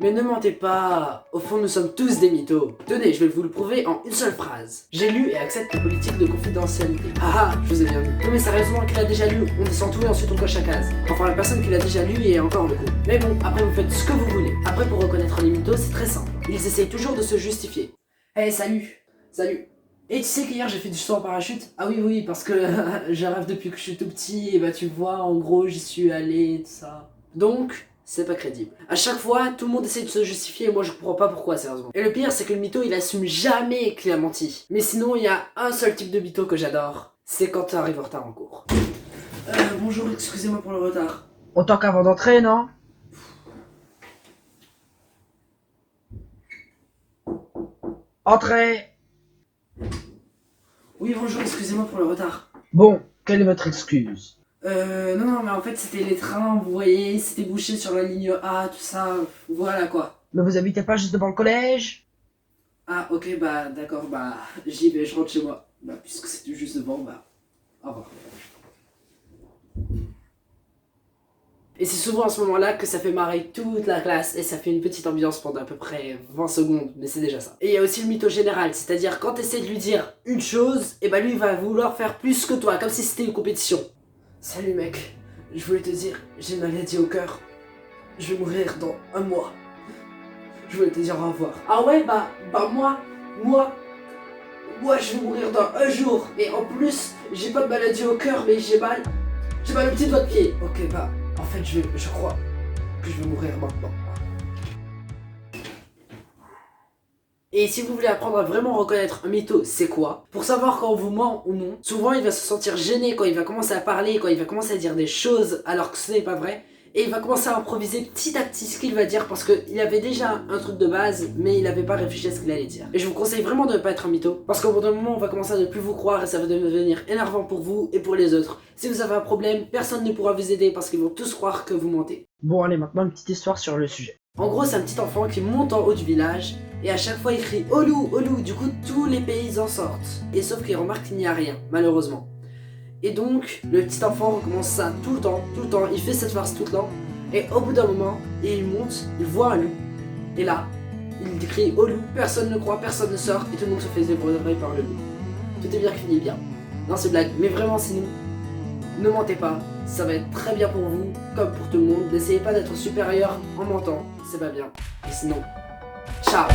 Mais ne mentez pas, au fond nous sommes tous des mythos. Tenez, je vais vous le prouver en une seule phrase. J'ai lu et accepte les politiques de confidentialité. Haha, je vous ai bien vu. Non mais sérieusement, qui l'a déjà lu, on descend tout et ensuite on coche la case. Enfin la personne qui l'a déjà lu est encore le coup. Mais bon, après vous faites ce que vous voulez. Après pour reconnaître les mythos, c'est très simple. Ils essayent toujours de se justifier. Hey, salut. Salut. Et tu sais qu'hier j'ai fait du saut en parachute? Ah oui, parce que je rêve depuis que je suis tout petit, et bah tu vois, en gros j'y suis allé, tout ça. Donc, c'est pas crédible. À chaque fois, tout le monde essaie de se justifier et moi je comprends pas pourquoi, sérieusement. Et le pire, c'est que le mytho il assume jamais qu'il a menti. Mais sinon, il y a un seul type de mytho que j'adore. C'est quand tu arrives en retard en cours. Bonjour, excusez-moi pour le retard. Autant qu'avant d'entrer, non? Entrez! Oui, bonjour, excusez-moi pour le retard. Bon, quelle est votre excuse? Non, mais en fait, c'était les trains, vous voyez, c'était bouché sur la ligne A, tout ça, voilà quoi. Mais vous habitez pas juste devant le collège? Ah, ok, bah, d'accord, bah, j'y vais, je rentre chez moi. Bah, puisque c'était juste devant, bah, au revoir. Et c'est souvent à ce moment-là que ça fait marrer toute la classe et ça fait une petite ambiance pendant à peu près 20 secondes, mais c'est déjà ça. Et il y a aussi le mytho général, c'est-à-dire quand tu essaies de lui dire une chose, et bah lui il va vouloir faire plus que toi, comme si c'était une compétition. Salut mec, je voulais te dire, j'ai une maladie au cœur. Je vais mourir dans un mois. Je voulais te dire au revoir. Ah ouais, bah moi, je vais mourir dans un jour. Et en plus, j'ai pas de maladie au cœur, mais j'ai mal au petit doigt de pied. Ok, bah, en fait, je crois que je vais mourir maintenant. Et si vous voulez apprendre à vraiment reconnaître un mytho, c'est quoi? Pour savoir quand on vous ment ou non, souvent il va se sentir gêné quand il va commencer à parler, quand il va commencer à dire des choses alors que ce n'est pas vrai. Et il va commencer à improviser petit à petit ce qu'il va dire parce qu'il avait déjà un truc de base, mais il n'avait pas réfléchi à ce qu'il allait dire. Et je vous conseille vraiment de ne pas être un mytho, parce qu'au bout d'un moment on va commencer à ne plus vous croire et ça va devenir énervant pour vous et pour les autres. Si vous avez un problème, personne ne pourra vous aider parce qu'ils vont tous croire que vous mentez. Bon, allez, maintenant une petite histoire sur le sujet. En gros, c'est un petit enfant qui monte en haut du village et à chaque fois il crie au loup, du coup tous les paysans sortent. Et sauf qu'il remarque qu'il n'y a rien, malheureusement. Et donc, le petit enfant recommence ça tout le temps, il fait cette farce tout le temps. Et au bout d'un moment, il monte, il voit un loup. Et là, il crie au loup, personne ne croit, personne ne sort et tout le monde se fait dévorer par le loup. Tout est bien qui finit bien. Non, c'est blague, mais vraiment sinon, ne mentez pas, ça va être très bien pour vous, comme pour tout le monde. N'essayez pas d'être supérieur en mentant, c'est pas bien. Et sinon, ciao!